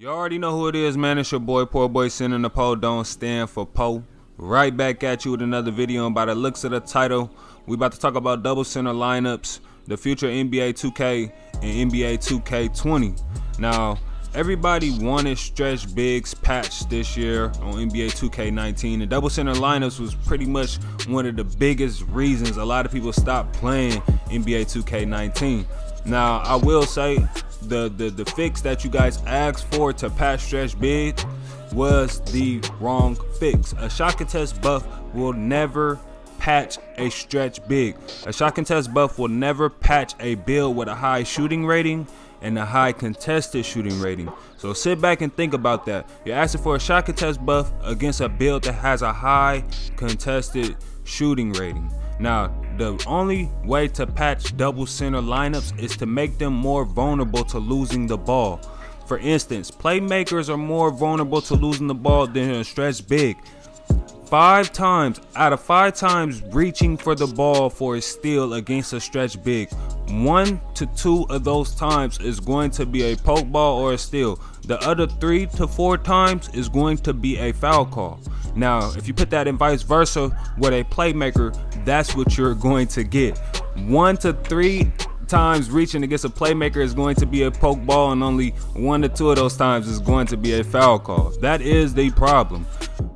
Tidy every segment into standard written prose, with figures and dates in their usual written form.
You already know who it is, man. It's your boy PoorBoySin, and the Poe don't stand for Poe. Right back at you with another video, and by the looks of the title, we about to talk about double center lineups, the future NBA 2K and NBA 2K20. Now, everybody wanted stretch bigs patched this year on NBA 2K19, and double center lineups was pretty much one of the biggest reasons a lot of people stopped playing NBA 2K19. Now, I will say the fix that you guys asked for to patch stretch big was the wrong fix. A shot contest buff will never patch a stretch big. A shot contest buff will never patch a build with a high shooting rating and a high contested shooting rating. So sit back and think about that. You're asking for a shot contest buff against a build that has a high contested shooting rating. Now, the only way to patch double center lineups is to make them more vulnerable to losing the ball. For instance, playmakers are more vulnerable to losing the ball than a stretch big. 5 times out of 5 times reaching for the ball for a steal against a stretch big, 1 to 2 of those times is going to be a poke ball or a steal. The other 3 to 4 times is going to be a foul call. Now, if you put that in vice versa with a playmaker, that's what you're going to get. 1 to 3 times reaching against a playmaker is going to be a poke ball, and only 1 to 2 of those times is going to be a foul call. That is the problem.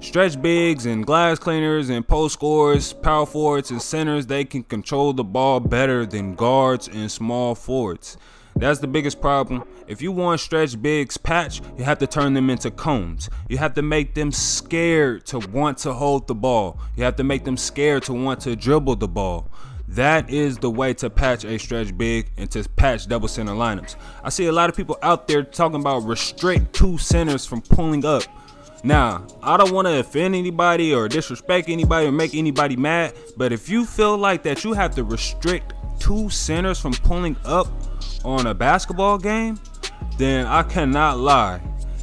Stretch bigs and glass cleaners and post scorers, power forwards and centers, they can control the ball better than guards and small forwards. That's the biggest problem. If you want stretch bigs patch, you have to turn them into cones. You have to make them scared to want to hold the ball. You have to make them scared to want to dribble the ball. That is the way to patch a stretch big and to patch double center lineups. I see a lot of people out there talking about restrict 2 centers from pulling up. Now, I don't want to offend anybody or disrespect anybody or make anybody mad, but if you feel like that you have to restrict 2 centers from pulling up on a basketball game, then I cannot lie,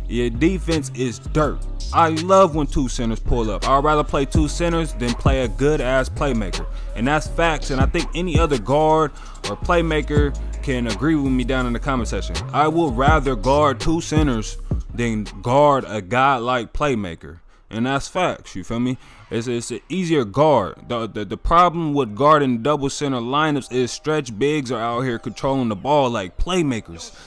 your defense is dirt. I love when 2 centers pull up. I'd rather play 2 centers than play a good ass playmaker, and that's facts. And I think any other guard or playmaker can agree with me down in the comment section. I would rather guard 2 centers than guard a guy like playmaker, and that's facts. You feel me? It's an easier guard. The problem with guarding double center lineups is stretch bigs are out here controlling the ball like playmakers.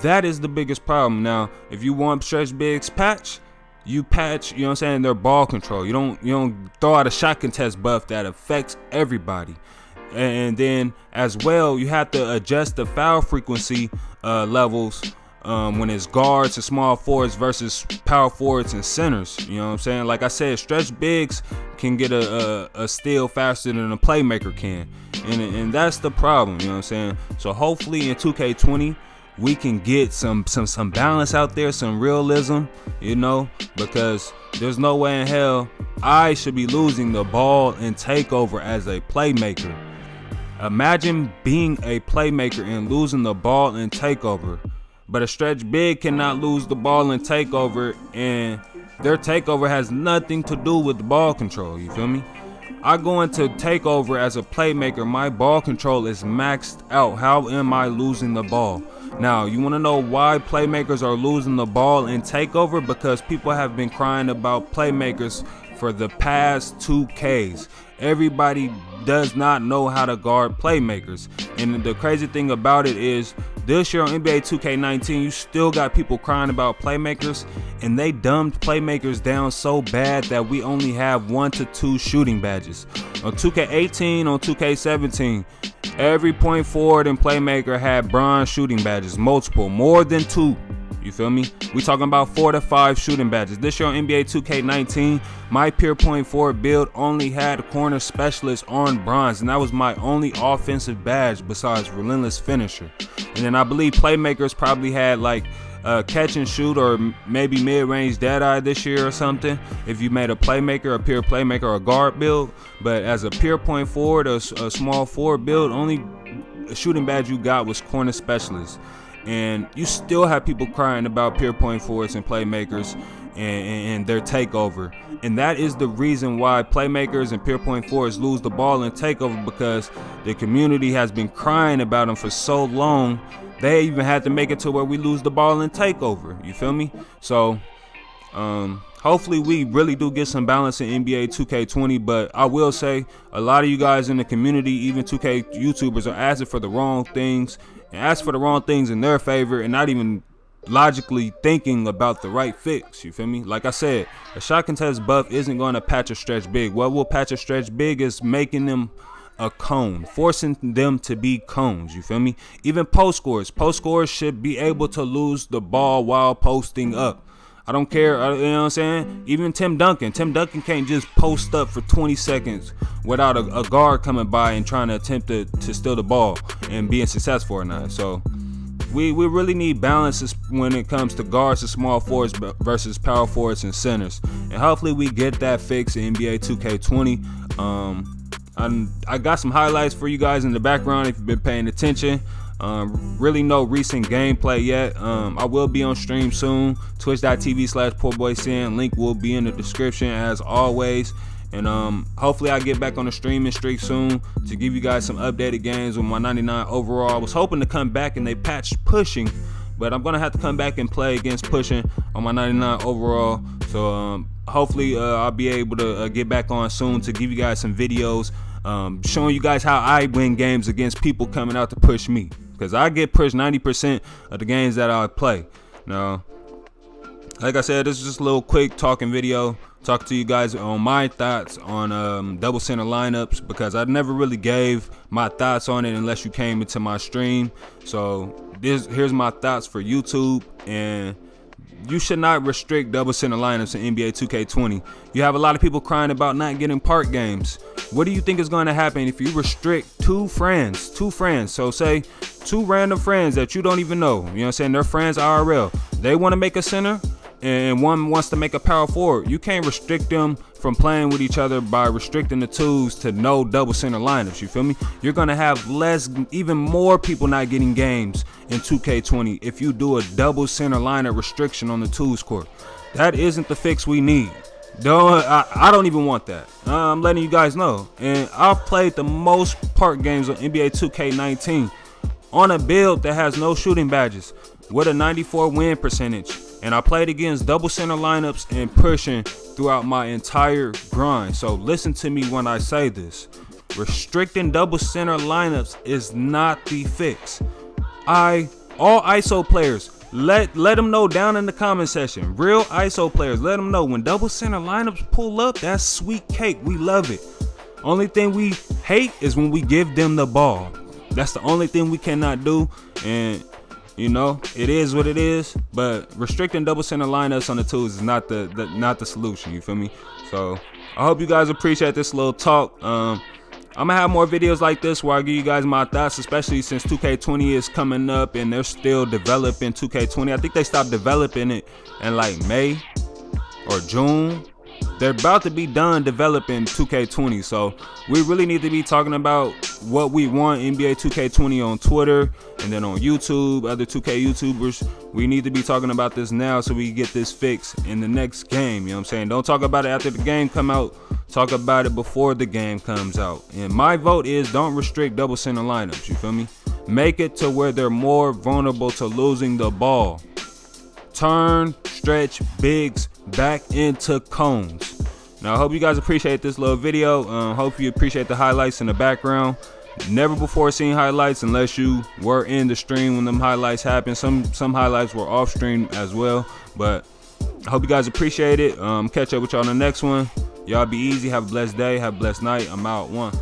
That is the biggest problem. Now, if you want stretch bigs patch, you patch, you know what I'm saying, their ball control. You don't throw out a shot contest buff that affects everybody. And then as well, you have to adjust the foul frequency levels when it's guards and small forwards versus power forwards and centers. You know what I'm saying? Like I said, stretch bigs can get a steal faster than a playmaker can, and that's the problem. You know what I'm saying? So hopefully in 2K20 we can get some balance out there, some realism, you know, because there's no way in hell I should be losing the ball in takeover as a playmaker. Imagine being a playmaker and losing the ball in takeover. But a stretch big cannot lose the ball in takeover, and their takeover has nothing to do with the ball control. You feel me? I go into takeover as a playmaker, my ball control is maxed out. How am I losing the ball? Now, you want to know why playmakers are losing the ball in takeover? Because people have been crying about playmakers for the past 2Ks. Everybody does not know how to guard playmakers, and the crazy thing about it is this year on NBA 2K19 you still got people crying about playmakers, and they dumbed playmakers down so bad that we only have 1 to 2 shooting badges. On 2K18, on 2K17, every point forward and playmaker had bronze shooting badges, multiple, more than 2. You feel me? We talking about 4 to 5 shooting badges. This year on NBA 2K19, my pure point forward build only had corner specialist on bronze, and that was my only offensive badge besides relentless finisher. And then I believe playmakers probably had like catch and shoot or maybe mid-range dead eye this year or something, if you made a playmaker, a pure playmaker, or a guard build. But as a pure point forward, a small forward build, only shooting badge you got was corner specialist. And you still have people crying about pure point forwards and playmakers and their takeover, and that is the reason why playmakers and pure point forwards lose the ball in takeover, because the community has been crying about them for so long They even had to make it to where we lose the ball in takeover. You feel me? So hopefully we really do get some balance in NBA 2K20, but I will say a lot of you guys in the community, even 2K YouTubers, are asking for the wrong things and ask for the wrong things in their favor and not even logically thinking about the right fix. You feel me? Like I said, a shot contest buff isn't going to patch or stretch big. What will patch or stretch big is making them a cone, forcing them to be cones. You feel me? Even post scores should be able to lose the ball while posting up. I don't care, you know what I'm saying? Even Tim Duncan can't just post up for 20 seconds without a guard coming by and trying to attempt to steal the ball and being successful or not. So we really need balance when it comes to guards and small forwards versus power forwards and centers. And hopefully we get that fixed in NBA 2K20. I got some highlights for you guys in the background if you've been paying attention. Really no recent gameplay yet. I will be on stream soon. Twitch.tv/PoorBoySin. Link will be in the description as always. And hopefully I get back on the streaming streak soon to give you guys some updated games with my 99 overall. I was hoping to come back and they patched pushing, but I'm gonna have to come back and play against pushing on my 99 overall. So hopefully I'll be able to get back on soon to give you guys some videos showing you guys how I win games against people coming out to push me, because I get pushed 90% of the games that I play. Now, like I said, this is just a little quick talking video, talk to you guys on my thoughts on double center lineups, because I never really gave my thoughts on it unless you came into my stream. So here's my thoughts for YouTube. And you should not restrict double center lineups in NBA 2K20. You have a lot of people crying about not getting park games. What do you think is going to happen if you restrict two friends? So say two random friends that you don't even know. You know what I'm saying? They're friends IRL. They want to make a center and one wants to make a power forward. You can't restrict them from playing with each other by restricting the twos to no double center lineups. You feel me? You're gonna have even more people not getting games in 2K20 if you do a double center lineup restriction on the twos court. That isn't the fix we need. I don't even want that. I'm letting you guys know. And I've played the most park games on NBA 2K19 on a build that has no shooting badges with a 94 win percentage. And I played against double center lineups and pushing throughout my entire grind. So listen to me when I say this. Restricting double center lineups is not the fix. All ISO players, let them know down in the comment section. Real ISO players, let them know when double center lineups pull up, that's sweet cake. We love it. Only thing we hate is when we give them the ball. That's the only thing we cannot do. And you know, it is what it is, but restricting double center lineups on the twos is not the solution. You feel me? So I hope you guys appreciate this little talk. I'm gonna have more videos like this where I give you guys my thoughts, especially since 2K20 is coming up and they're still developing 2K20. I think they stopped developing it in like May or June. They're about to be done developing 2K20, so we really need to be talking about what we want NBA 2K20 on Twitter and then on YouTube, other 2K YouTubers. We need to be talking about this now so we can get this fixed in the next game. You know what I'm saying? Don't talk about it after the game come out. Talk about it before the game comes out. And my vote is don't restrict double center lineups. You feel me? Make it to where they're more vulnerable to losing the ball. Turn, stretch bigs back into cones. Now I hope you guys appreciate this little video. Hope you appreciate the highlights in the background. Never before seen highlights unless you were in the stream when them highlights happened. Some highlights were off stream as well, but I hope you guys appreciate it. Catch up with y'all on the next one. Y'all be easy. Have a blessed day. Have a blessed night. I'm out. One.